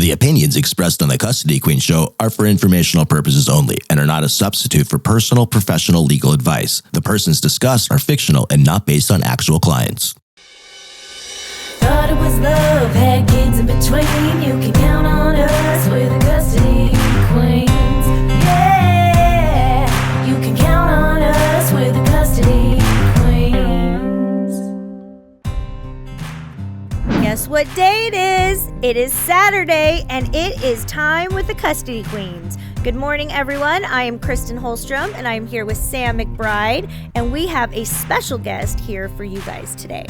The opinions expressed on the Custody Queen Show are for informational purposes only and are not a substitute for personal, professional legal advice. The persons discussed are fictional and not based on actual clients. Thought it was love, had kids in between. You can count on us, we're the Custody Queens. Yeah, you can count on us, we're the Custody Queens. Guess what day it is? It is Saturday, and it is time with the Custody Queens. Good morning, everyone. I am Kristen Holstrom, and I am here with Sam McBride, and we have a special guest here for you guys today.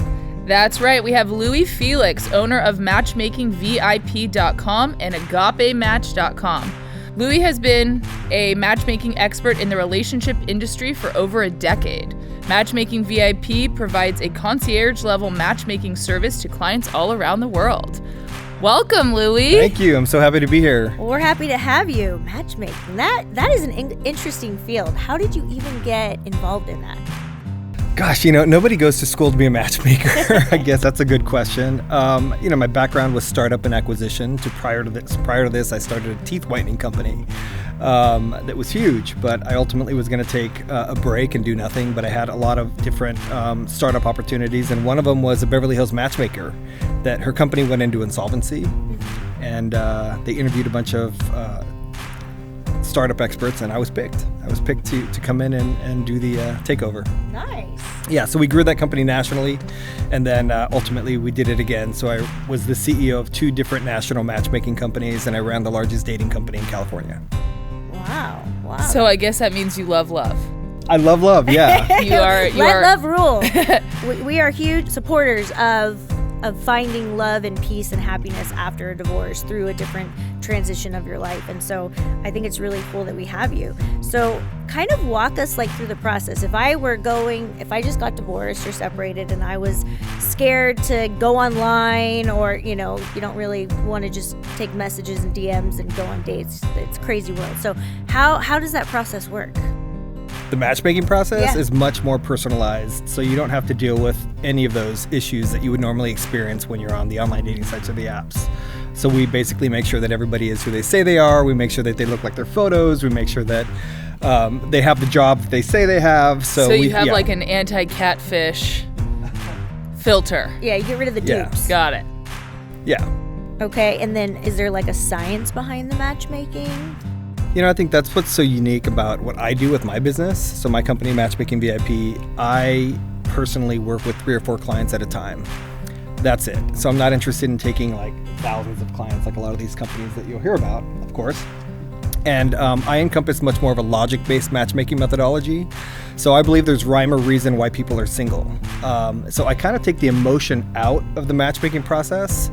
That's right. We have Louie Felix, owner of MatchMakingVIP.com and AgapeMatch.com. Louie has been a matchmaking expert in the relationship industry for over a decade. Matchmaking VIP provides a concierge-level matchmaking service to clients all around the world. Welcome, Louie. Thank you. I'm so happy to be here. Well, we're happy to have you. Matchmaking, that is an interesting field. How did you even get involved in that? Gosh, nobody goes to school to be a matchmaker. I guess that's a good question. My background was startup and acquisition. Prior to this, I started a teeth whitening company that was huge. But I ultimately was going to take a break and do nothing. But I had a lot of different startup opportunities, and one of them was a Beverly Hills matchmaker. That her company went into insolvency, and they interviewed a bunch of startup experts, and I was picked. I was picked to come in and do the takeover. Nice. Yeah, so we grew that company nationally, and then ultimately we did it again. So I was the CEO of 2 different national matchmaking companies, and I ran the largest dating company in California. Wow. So I guess that means you love love. I love love, yeah. Let love rule. we are huge supporters of finding love and peace and happiness after a divorce through a different transition of your life. And so I think it's really cool that we have you. So kind of walk us through the process. If I just got divorced or separated and I was scared to go online, or, you don't really want to just take messages and DMs and go on dates. It's a crazy world. So how does that process work? The matchmaking process is much more personalized, so you don't have to deal with any of those issues that you would normally experience when you're on the online dating sites or the apps. So we basically make sure that everybody is who they say they are. We make sure that they look like their photos. We make sure that they have the job that they say they have. So you have like an anti-catfish filter. Yeah, you get rid of the dupes. Got it. Yeah. Okay, and then is there like a science behind the matchmaking? I think that's what's so unique about what I do with my business. So my company, Matchmaking VIP, I personally work with 3 or 4 clients at a time. That's it. So I'm not interested in taking like thousands of clients like a lot of these companies that you'll hear about, of course. And I encompass much more of a logic-based matchmaking methodology. So I believe there's rhyme or reason why people are single. So I kind of take the emotion out of the matchmaking process.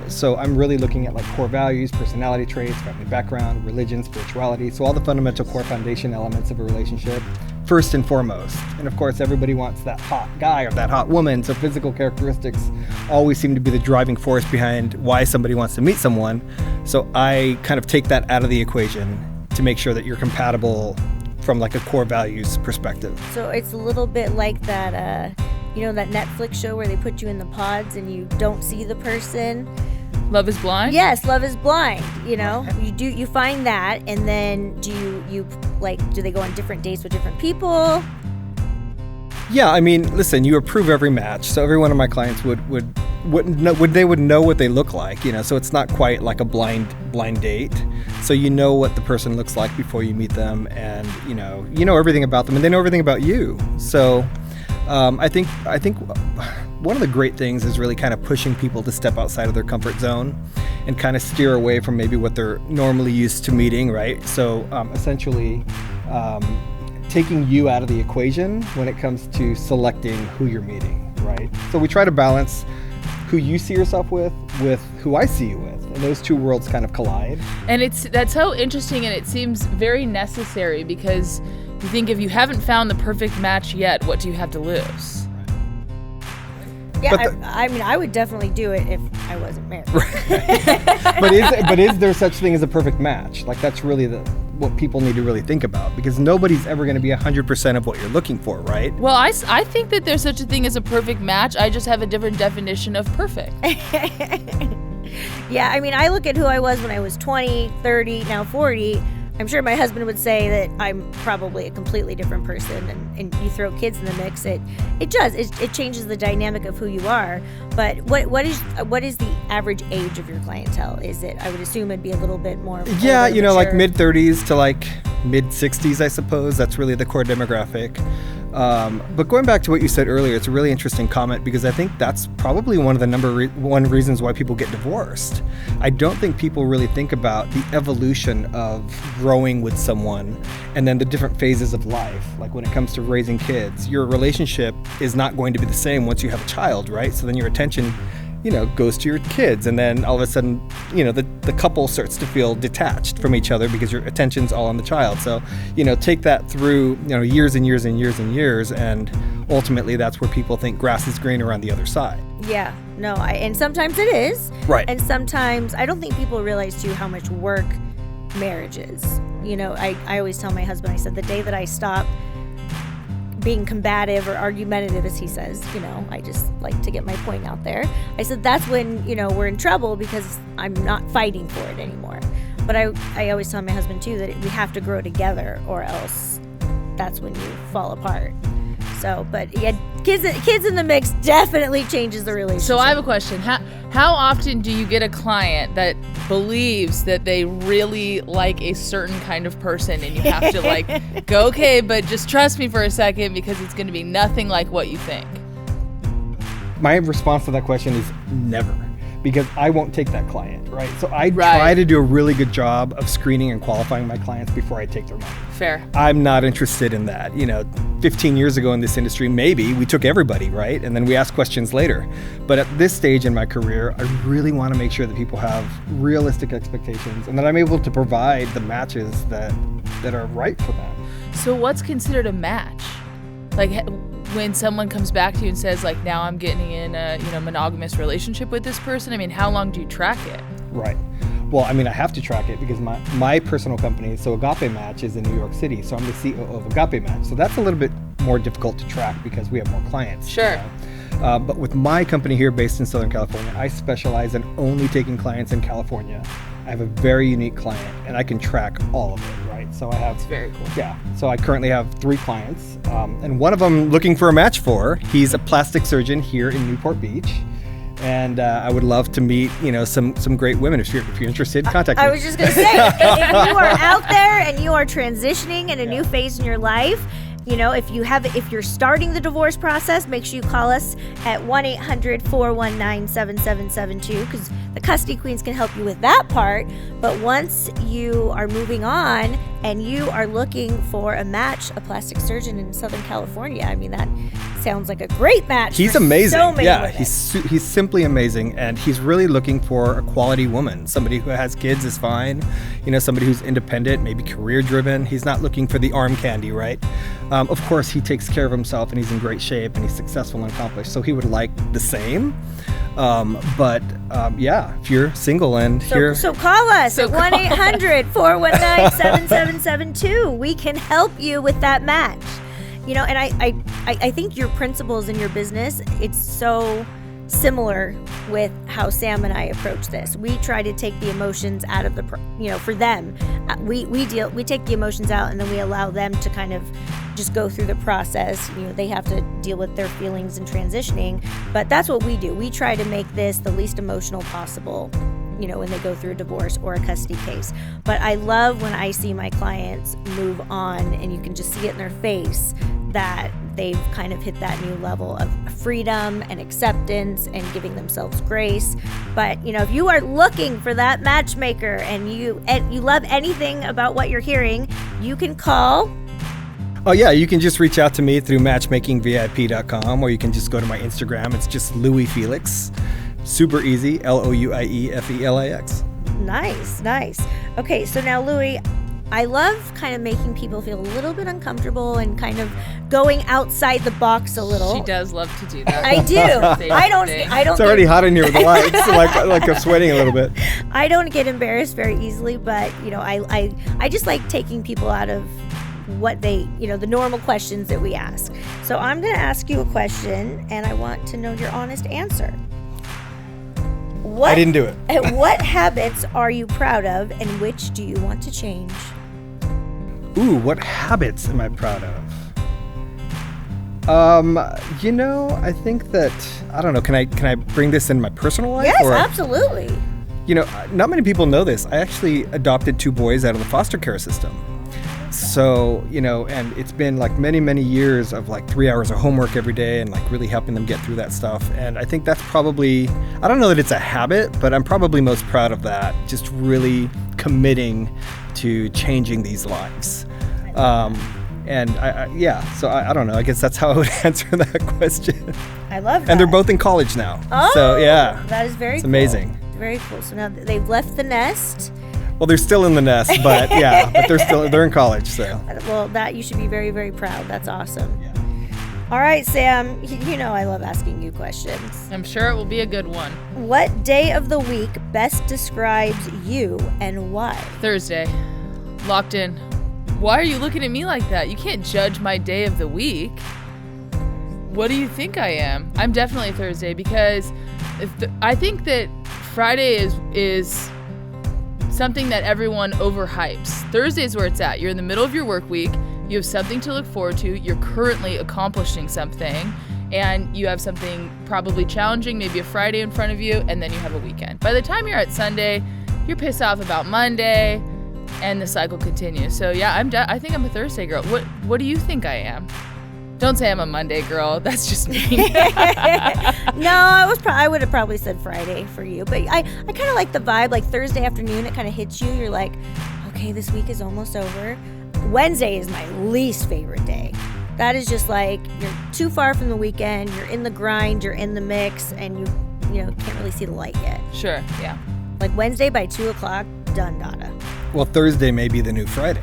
So I'm really looking at like core values, personality traits, family background, religion, spirituality. So all the fundamental core foundation elements of a relationship, first and foremost. And of course, everybody wants that hot guy or that hot woman. So physical characteristics always seem to be the driving force behind why somebody wants to meet someone. So I kind of take that out of the equation to make sure that you're compatible from like a core values perspective. So it's a little bit like that, that Netflix show where they put you in the pods and you don't see the person. Love is Blind? Yes, Love is Blind. You find that, and then do they go on different dates with different people? Yeah, I mean, listen, you approve every match, so every one of my clients would know what they look like, so it's not quite like a blind date. So you know what the person looks like before you meet them, and you know everything about them, and they know everything about you. So I think one of the great things is really kind of pushing people to step outside of their comfort zone and kind of steer away from maybe what they're normally used to meeting, right? So essentially taking you out of the equation when it comes to selecting who you're meeting, right? So we try to balance who you see yourself with who I see you with, and those two worlds kind of collide. And that's so interesting, and it seems very necessary, because you think if you haven't found the perfect match yet, what do you have to lose? Yeah, I would definitely do it if I wasn't married. Right. But is there such thing as a perfect match? Like, that's really what people need to really think about, because nobody's ever going to be 100% of what you're looking for, right? Well, I think that there's such a thing as a perfect match. I just have a different definition of perfect. Yeah, I mean, I look at who I was when I was 20, 30, now 40. I'm sure my husband would say that I'm probably a completely different person, and you throw kids in the mix, it changes the dynamic of who you are. But what is the average age of your clientele? Is it, I would assume it'd be a little bit more Yeah, older, like mature. mid-30s to like mid-60s, I suppose. That's really the core demographic. But going back to what you said earlier, it's a really interesting comment, because I think that's probably one of the number one reasons why people get divorced. I don't think people really think about the evolution of growing with someone and then the different phases of life. Like when it comes to raising kids, your relationship is not going to be the same once you have a child, right? So then your attention goes to your kids, and then all of a sudden, the couple starts to feel detached from each other because your attention's all on the child. So, take that through, years and years and years and years, and ultimately that's where people think grass is greener on the other side. Yeah, no, and sometimes it is. Right. And sometimes I don't think people realize too how much work marriage is. I always tell my husband, I said, the day that I stop being combative or argumentative, as he says, I just like to get my point out there. I said, that's when, we're in trouble, because I'm not fighting for it anymore. But I always tell my husband too that we have to grow together, or else that's when you fall apart. So, but yeah, kids in the mix definitely changes the relationship. So I have a question. How often do you get a client that believes that they really like a certain kind of person, and you have to go, okay, but just trust me for a second, because it's going to be nothing like what you think? My response to that question is never, because I won't take that client, right? So I try to do a really good job of screening and qualifying my clients before I take their money. Fair. I'm not interested in that. 15 years ago in this industry, maybe we took everybody, right? And then we asked questions later. But at this stage in my career, I really want to make sure that people have realistic expectations, and that I'm able to provide the matches that are right for them. So what's considered a match? Like when someone comes back to you and says, now I'm getting in a monogamous relationship with this person, I mean, how long do you track it? Right. Well, I mean, I have to track it because my personal company, so Agape Match, is in New York City. So I'm the CEO of Agape Match. So that's a little bit more difficult to track because we have more clients. Sure. But with my company here based in Southern California, I specialize in only taking clients in California. I have a very unique client, and I can track all of it, right? So I have... That's very cool. Yeah. So I currently have 3 clients, and one of them looking for a match for. He's a plastic surgeon here in Newport Beach. And I would love to meet, some great women. If you're interested, contact me. I was just going to say, if you are out there and you are transitioning in a new phase in your life, if you're starting the divorce process, make sure you call us at 1-800-419-7772, because the Custody Queens can help you with that part. But once you are moving on and you are looking for a match, a plastic surgeon in Southern California, I mean, that sounds like a great match. He's for amazing. So many women. He's simply amazing, and he's really looking for a quality woman. Somebody who has kids is fine. Somebody who's independent, maybe career driven. He's not looking for the arm candy, right? Of course, he takes care of himself, and he's in great shape, and he's successful and accomplished. So he would like the same. If you're single and So call us at 1-800-419-7772. We can help you with that match. And I think your principles in your business, it's so similar with how Sam and I approach this. We try to take the emotions out of for them. We take the emotions out, and then we allow them to kind of just go through the process. They have to deal with their feelings and transitioning, but that's what we do. We try to make this the least emotional possible, when they go through a divorce or a custody case. But I love when I see my clients move on, and you can just see it in their face that they've kind of hit that new level of freedom and acceptance and giving themselves grace. But if you are looking for that matchmaker and you love anything about what you're hearing, you can call. Oh yeah, you can just reach out to me through MatchMakingVIP.com, or you can just go to my Instagram. It's just Louie Felix. Super easy, LOUIEFELIX. Nice. Okay, so now Louie, I love kind of making people feel a little bit uncomfortable and kind of going outside the box a little. She does love to do that. I do. I don't. It's already hot in here with the lights, like I'm sweating a little bit. I don't get embarrassed very easily, but I just like taking people out of what they, the normal questions that we ask. So I'm going to ask you a question, and I want to know your honest answer. What, I didn't do it. What habits are you proud of, and which do you want to change? Ooh, what habits am I proud of? I think that, I don't know, can I bring this in my personal life? Yes, absolutely. Not many people know this. I actually adopted 2 boys out of the foster care system. So, and it's been like many, many years of like 3 hours of homework every day and like really helping them get through that stuff. And I think that's probably, I don't know that it's a habit, but I'm probably most proud of that. Just really committing to changing these lives. And so I don't know. I guess that's how I would answer that question. I love that. And they're both in college now. Oh, so yeah. That is very It's cool. amazing. Very cool. So now they've left the nest. Well, they're still in the nest, but they're in college, so. Well, that you should be very, very proud. That's awesome. Yeah. All right, Sam, I love asking you questions. I'm sure it will be a good one. What day of the week best describes you and why? Thursday. Locked in. Why are you looking at me like that? You can't judge my day of the week. What do you think I am? I'm definitely Thursday because I think that Friday is something that everyone overhypes. Thursday is where it's at. You're in the middle of your work week. You have something to look forward to. You're currently accomplishing something, and you have something probably challenging, maybe a Friday in front of you, and then you have a weekend. By the time you're at Sunday, you're pissed off about Monday, and the cycle continues. So yeah, I think I'm a Thursday girl. What do you think I am? Don't say I'm a Monday girl. That's just me. No, I would have probably said Friday for you, but I kind of like the vibe. Like Thursday afternoon, it kind of hits you. You're like, okay, this week is almost over. Wednesday is my least favorite day. That is just like you're too far from the weekend. You're in the grind. You're in the mix, and you can't really see the light yet. Sure. Yeah. Like Wednesday by 2:00, done, data. Well, Thursday may be the new Friday.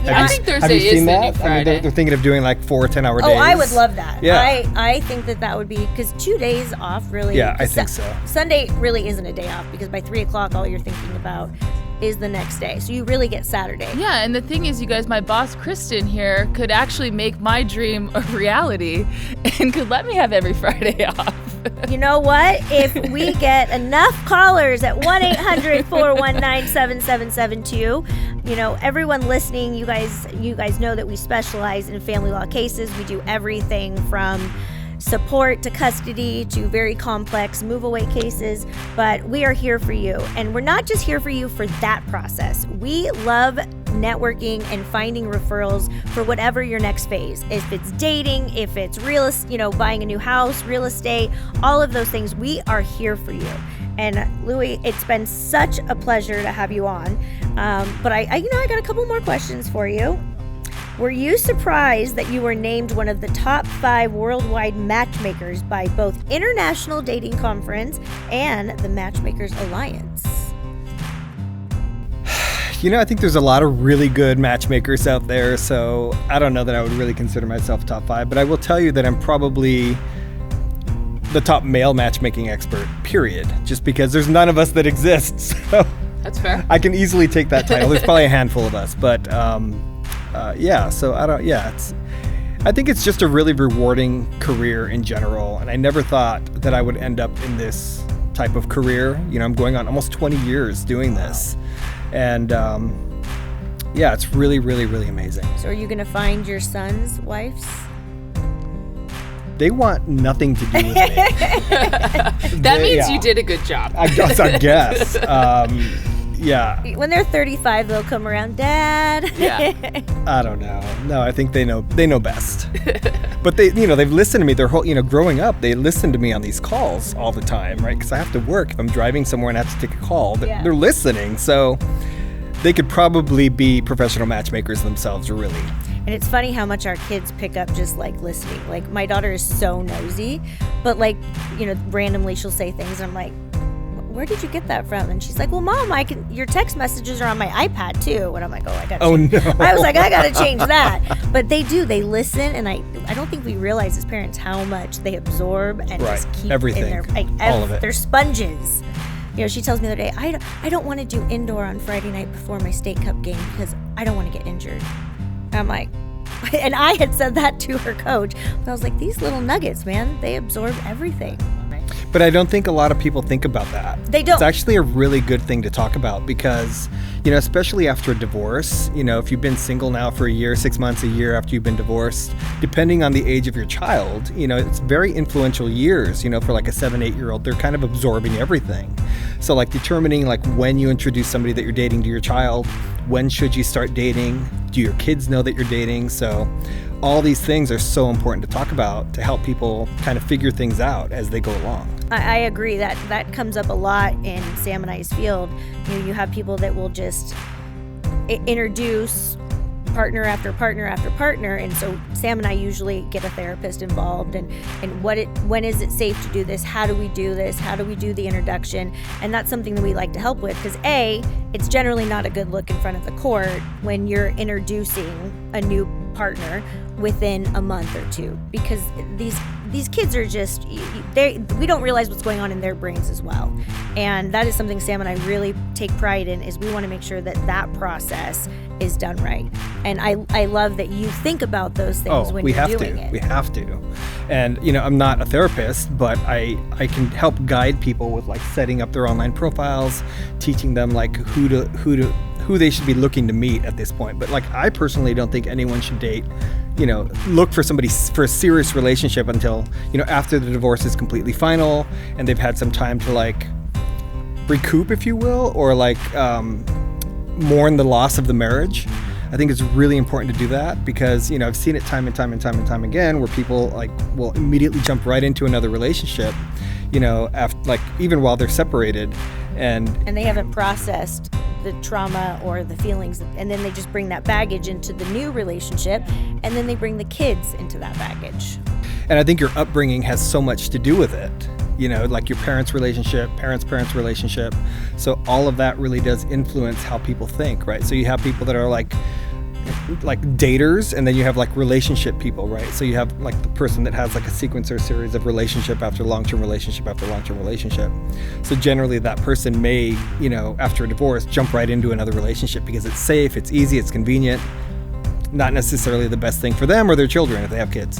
I think Thursday is the new Friday. I mean, they're thinking of doing like 4 10-hour days. Oh, I would love that. Yeah. I think that would be, because 2 days off really. Yeah, I think so. Sunday really isn't a day off because by 3:00, all you're thinking about is the next day. So you really get Saturday. Yeah, and the thing is, you guys, my boss, Kristen, here, could actually make my dream a reality and could let me have every Friday off. You know what? If we get enough callers at 1-800-419-7772, everyone listening, you guys know that we specialize in family law cases. We do everything from support to custody to very complex move away cases, but we are here for you. And we're not just here for you for that process. We love networking and finding referrals for whatever your next phase. If it's dating, if it's real estate, buying a new house, real estate, all of those things, we are here for you. And Louie, it's been such a pleasure to have you on. But I got a couple more questions for you. Were you surprised that you were named one of the top 5 worldwide matchmakers by both International Dating Conference and the Matchmakers Alliance? I think there's a lot of really good matchmakers out there, so I don't know that I would really consider myself top 5, but I will tell you that I'm probably the top male matchmaking expert, period, just because there's none of us that exist. So That's fair. I can easily take that title. There's probably a handful of us, but I think it's just a really rewarding career in general, and I never thought that I would end up in this type of career. I'm going on almost 20 years doing this, and it's really, really, really amazing. So are you going to find your son's wives? They want nothing to do with me. That means you did a good job. I guess. Yeah. When they're 35, they'll come around, Dad. Yeah. I don't know. No, I think they know best. But they've listened to me their whole, growing up, they listen to me on these calls all the time, right? Because I have to work. If I'm driving somewhere and I have to take a call, they're listening. So they could probably be professional matchmakers themselves, really. And it's funny how much our kids pick up just like listening. Like my daughter is so nosy, but randomly she'll say things and I'm like, where did you get that from? And she's like, well, Mom, your text messages are on my iPad too. And I'm like, I got to change. No. I was like, I got to change that. But they listen, and I don't think we realize as parents how much they absorb and just keep everything, in all of it. They're sponges. She tells me the other day, I don't want to do indoor on Friday night before my state cup game because I don't want to get injured. And I'm like, and I had said that to her coach. But I was like, these little nuggets, man, they absorb everything. But I don't think a lot of people think about that. They don't. It's actually a really good thing to talk about because, especially after a divorce, if you've been single now for a year, 6 months, a year after you've been divorced, depending on the age of your child, it's very influential years, for like a 7-8-year-old, they're kind of absorbing everything. So like determining like when you introduce somebody that you're dating to your child, when should you start dating? Do your kids know that you're dating? So all these things are so important to talk about to help people kind of figure things out as they go along. I agree that comes up a lot in Sam and I's field. You have people that will just introduce partner after partner after partner, and so Sam and I usually get a therapist involved and when is it safe to do this? How do we do this? How do we do the introduction? And that's something that we like to help with because it's generally not a good look in front of the court when you're introducing a new partner within a month or two because these kids are just we don't realize what's going on in their brains as well, and that is something Sam and I really take pride in is we want to make sure that process is done right. And I love that you think about those things when you're doing it. We have to. And I'm not a therapist, but I can help guide people with like setting up their online profiles, teaching them like who they should be looking to meet at this point. But like I personally don't think anyone should date, look for somebody for a serious relationship until, after the divorce is completely final and they've had some time to like recoup, if you will, or like mourn the loss of the marriage. I think it's really important to do that because, I've seen it time and time again where people like will immediately jump right into another relationship, after like even while they're separated and they haven't processed the trauma or the feelings, and then they just bring that baggage into the new relationship, and then they bring the kids into that baggage. And I think your upbringing has so much to do with it, like your parents' relationship, parents' relationship. So all of that really does influence how people think, right? So you have people that are like daters, and then you have like relationship people, right? So you have like the person that has like a sequencer series of relationship after long-term relationship after long-term relationship. So generally that person may, after a divorce, jump right into another relationship because it's safe, it's easy, it's convenient, not necessarily the best thing for them or their children if they have kids.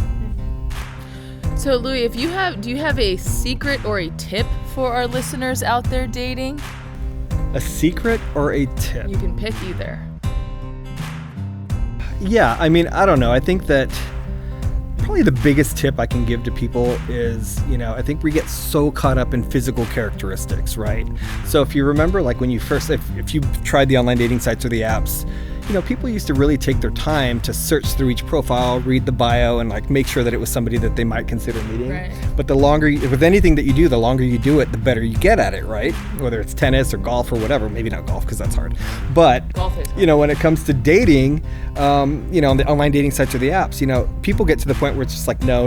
So Louie, do you have a secret or a tip for our listeners out there dating? A secret or a tip? You can pick either. Yeah, I mean, I don't know. I think that probably the biggest tip I can give to people is, I think we get so caught up in physical characteristics, right? So if you remember, like when you first, if you tried the online dating sites or the apps, people used to really take their time to search through each profile, read the bio, and like make sure that it was somebody that they might consider meeting. Right. But the longer, with anything that you do, the longer you do it, the better you get at it, right? Whether it's tennis or golf or whatever. Maybe not golf because that's hard. But, golf is hard. When it comes to dating, on the online dating sites or the apps, people get to the point where it's just like, no.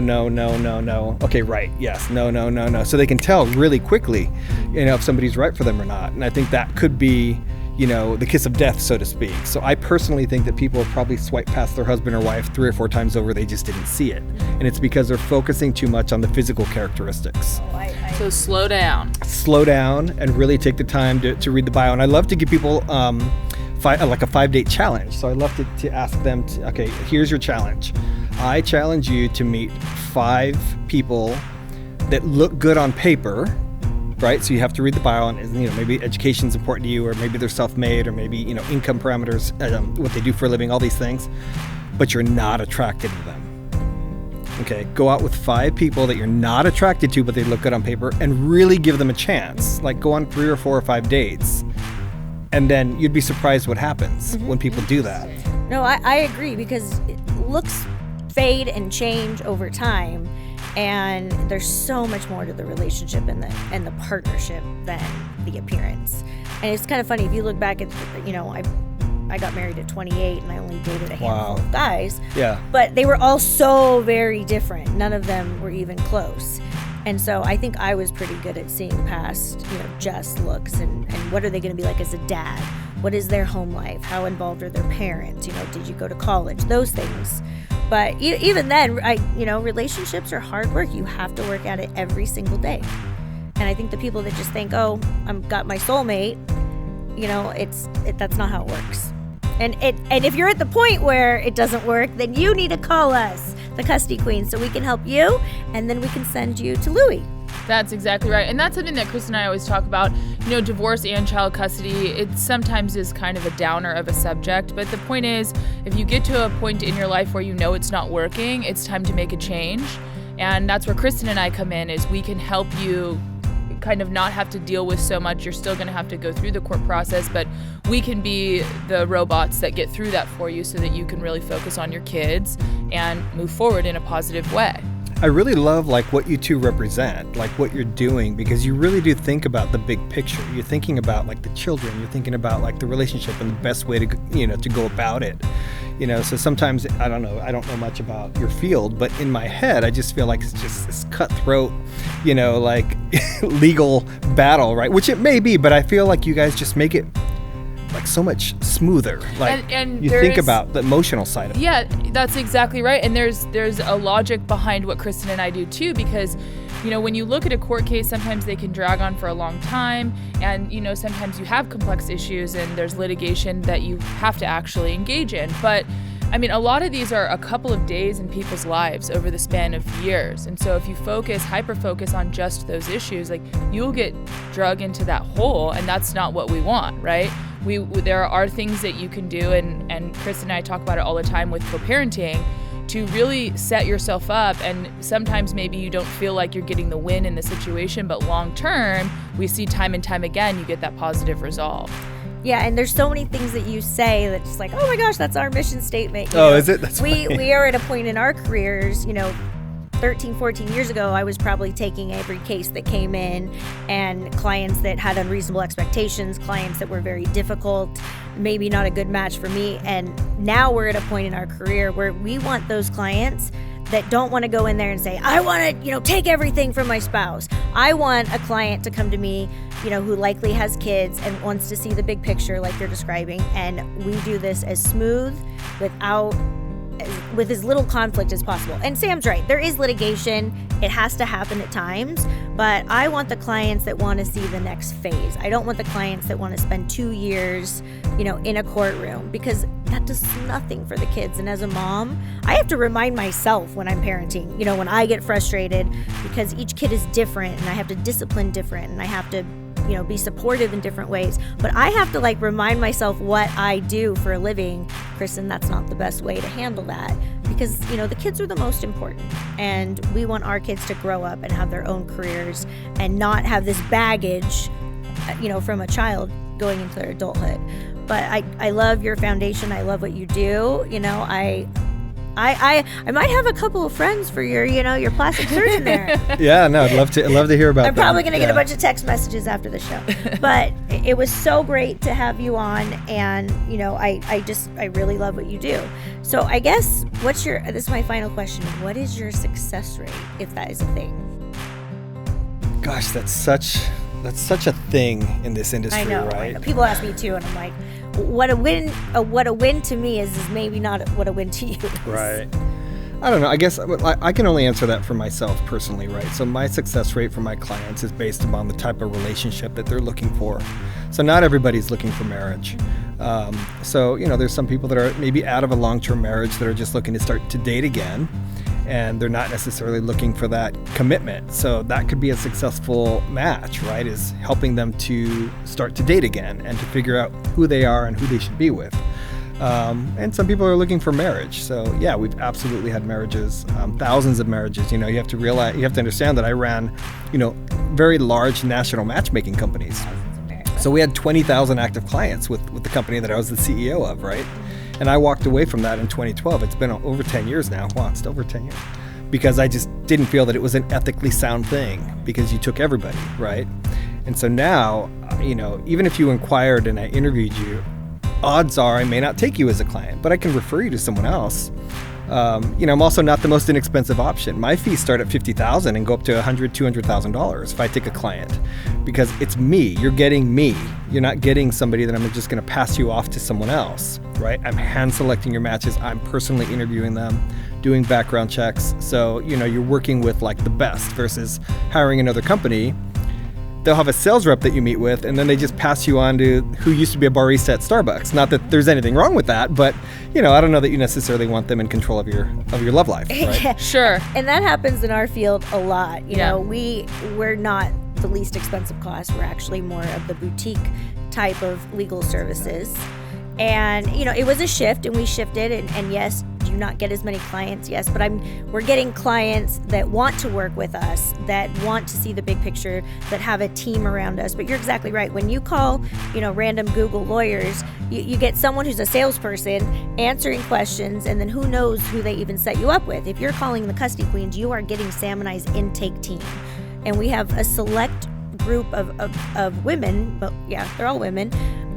Okay, right, yes, no. So they can tell really quickly, if somebody's right for them or not. And I think that could be, the kiss of death, so to speak. So I personally think that people have probably swiped past their husband or wife 3 or 4 times over. They just didn't see it. And it's because they're focusing too much on the physical characteristics. So slow down And really take the time to read the bio. And I love to give people like a 5-date challenge. So I love to ask them, okay, here's your challenge. I challenge you to meet 5 people that look good on paper, right? So you have to read the bio, and maybe education's important to you, or maybe they're self-made, or maybe income parameters, what they do for a living, all these things, but you're not attracted to them. Okay, go out with 5 people that you're not attracted to, but they look good on paper, and really give them a chance. Like go on 3 or 4 or 5 dates, and then you'd be surprised what happens when people do that. No, I agree because looks fade and change over time. And there's so much more to the relationship and the partnership than the appearance. And it's kind of funny if you look back at, I got married at 28 and I only dated a handful of guys. Yeah. But they were all so very different. None of them were even close. And so I think I was pretty good at seeing past, just looks and what are they going to be like as a dad? What is their home life? How involved are their parents? Did you go to college? Those things. But even then, relationships are hard work. You have to work at it every single day. And I think the people that just think, oh, I've got my soulmate, that's not how it works. And if you're at the point where it doesn't work, then you need to call us, the Custody Queen, so we can help you, and then we can send you to Louie. That's exactly right. And that's something that Chris and I always talk about. You know, divorce and child custody, it sometimes is kind of a downer of a subject. But the point is, if you get to a point in your life where you know it's not working, it's time to make a change. And that's where Kristen and I come in, is we can help you kind of not have to deal with so much. You're still going to have to go through the court process, but we can be the robots that get through that for you so that you can really focus on your kids and move forward in a positive way. I really love like what you two represent, like what you're doing, because you really do think about the big picture. You're thinking about like the children, you're thinking about like the relationship and the best way to, to go about it. So sometimes, I don't know much about your field, but in my head, I just feel like it's just this cutthroat, like legal battle, right? Which it may be, but I feel like you guys just make it like so much smoother. Like and you think about the emotional side of it. Yeah, that's exactly right. And there's a logic behind what Kristen and I do too, because when you look at a court case, sometimes they can drag on for a long time, and sometimes you have complex issues and there's litigation that you have to actually engage in. But I mean, a lot of these are a couple of days in people's lives over the span of years. And so if you hyper focus on just those issues, like you'll get drug into that hole, and that's not what we want, right? There are things that you can do, and Chris and I talk about it all the time with co-parenting, to really set yourself up. And sometimes maybe you don't feel like you're getting the win in the situation, but long term, we see time and time again, you get that positive resolve. Yeah, and there's so many things that you say that's just like, oh my gosh, that's our mission statement. Is it? That's we are at a point in our careers, 13, 14 years ago, I was probably taking every case that came in, and clients that had unreasonable expectations, clients that were very difficult, maybe not a good match for me. And now we're at a point in our career where we want those clients that don't want to go in there and say, I want to, take everything from my spouse. I want a client to come to me, who likely has kids and wants to see the big picture like you're describing. And we do this as smooth, with as little conflict as possible. And Sam's right, there is litigation. It has to happen at times, but I want the clients that want to see the next phase. I don't want the clients that want to spend 2 years, in a courtroom, because that does nothing for the kids. And as a mom, I have to remind myself when I'm parenting, when I get frustrated, because each kid is different and I have to discipline different, and I have to be supportive in different ways. But I have to remind myself what I do for a living. Kristen, that's not the best way to handle that, because, the kids are the most important, and we want our kids to grow up and have their own careers and not have this baggage, from a child going into their adulthood. But I love your foundation. I love what you do. I might have a couple of friends for your plastic surgeon there. Yeah, no, I'd love to hear about that. I'm probably going to get a bunch of text messages after the show. But it was so great to have you on, and I really love what you do. So I guess this is my final question. What is your success rate, if that is a thing? Gosh, that's such a thing in this industry, I know, right? I know. People ask me too, and I'm like, what a win to me is maybe not what a win to you is. Right. I don't know. I guess I can only answer that for myself personally, right? So my success rate for my clients is based upon the type of relationship that they're looking for. So not everybody's looking for marriage. So there's some people that are maybe out of a long-term marriage that are just looking to start to date again, and they're not necessarily looking for that commitment. So that could be a successful match, right? Is helping them to start to date again and to figure out who they are and who they should be with. And some people are looking for marriage. So yeah, we've absolutely had marriages, thousands of marriages. You have to understand that I ran, very large national matchmaking companies. So we had 20,000 active clients with the company that I was the CEO of, right? And I walked away from that in 2012. It's been over 10 years now. Wow, it's over 10 years. Because I just didn't feel that it was an ethically sound thing, because you took everybody, right? And so now, even if you inquired and I interviewed you, odds are I may not take you as a client, but I can refer you to someone else. I'm also not the most inexpensive option. My fees start at $50,000 and go up to $100,000, $200,000 if I take a client, because it's me. You're getting me. You're not getting somebody that I'm just going to pass you off to someone else, right? I'm hand selecting your matches. I'm personally interviewing them, doing background checks. So, you're working with the best versus hiring another company they'll have a sales rep that you meet with, and then they just pass you on to who used to be a barista at Starbucks. Not that there's anything wrong with that, but I don't know that you necessarily want them in control of your love life, right? Sure. And that happens in our field a lot. Yeah. We're not the least expensive cost. We're actually more of the boutique type of legal services. And, it was a shift, and we shifted, and yes, do not get as many clients, yes, but we're getting clients that want to work with us, that want to see the big picture, that have a team around us. But you're exactly right. When you call, random Google lawyers, you get someone who's a salesperson answering questions, and then who knows who they even set you up with. If you're calling the Custody Queens, you are getting Sam and I's intake team. And we have a select group of women, but yeah, they're all women.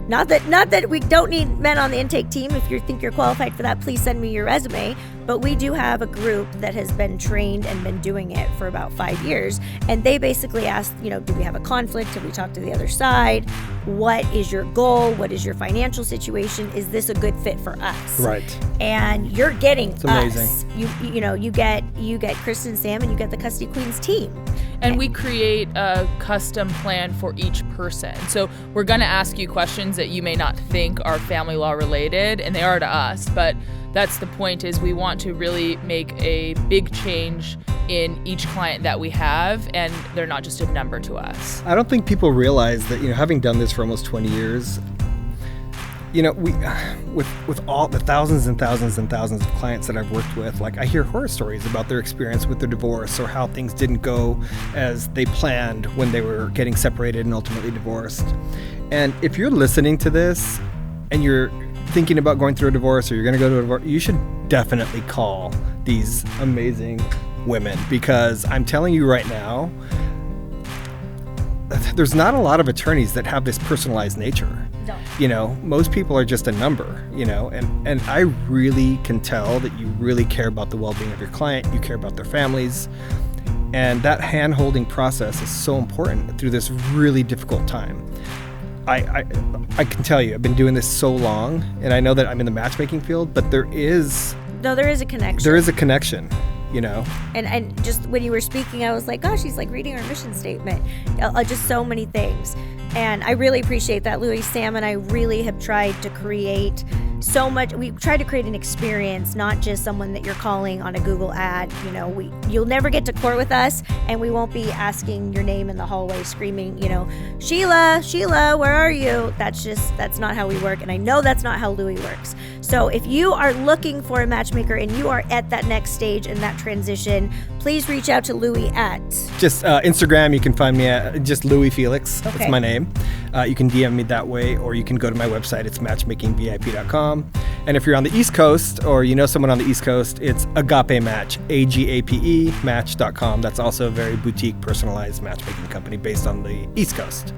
Not that we don't need men on the intake team. If you think you're qualified for that, please send me your resume. But we do have a group that has been trained and been doing it for about 5 years. And they basically ask, do we have a conflict? Have we talked to the other side? What is your goal? What is your financial situation? Is this a good fit for us? Right. And you're getting it's amazing. us. You get Kristen, Sam, and you get the Custody Queens team. And we create a custom plan for each person. So we're going to ask you questions that you may not think are family law related, and they are to us. But that's the point, is we want to really make a big change in each client that we have, and they're not just a number to us. I don't think people realize that, having done this for almost 20 years, we with all the thousands and thousands and thousands of clients that I've worked with, like I hear horror stories about their experience with their divorce, or how things didn't go as they planned when they were getting separated and ultimately divorced. And if you're listening to this and you're thinking about going through a divorce, or you're going to go to a divorce, you should definitely call these amazing women, because I'm telling you right now, there's not a lot of attorneys that have this personalized nature. No. Most people are just a number, and I really can tell that you really care about the well-being of your client, you care about their families, and that hand-holding process is so important through this really difficult time. I can tell you, I've been doing this so long, and I know that I'm in the matchmaking field, but there is a connection. There is a connection. And just when you were speaking, I was like, gosh, she's like reading our mission statement. Just so many things. And I really appreciate that, Louie. Sam and I really have tried to create so much. We've tried to create an experience, not just someone that you're calling on a Google ad. You'll never get to court with us, and we won't be asking your name in the hallway screaming, Sheila, where are you? That's not how we work. And I know that's not how Louie works. So if you are looking for a matchmaker and you are at that next stage in that transition, please reach out to Louie at just Instagram. You can find me at just Louie Felix. Okay. That's my name. You can DM me that way, or you can go to my website. It's MatchMakingVIP.com. And if you're on the East Coast, or someone on the East Coast, it's Agape Match, AGAPE Match.com. That's also a very boutique, personalized matchmaking company based on the East Coast.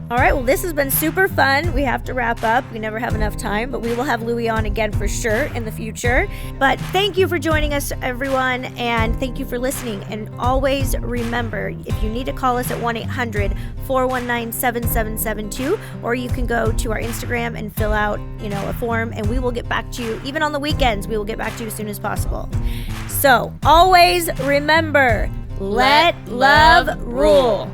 All right, well, this has been super fun. We have to wrap up. We never have enough time, but we will have Louie on again for sure in the future. But thank you for joining us, everyone, and thank you for listening. And always remember, if you need to call us at 1-800-419-7772, or you can go to our Instagram and fill out, a form, and we will get back to you. Even on the weekends, we will get back to you as soon as possible. So always remember, let love rule.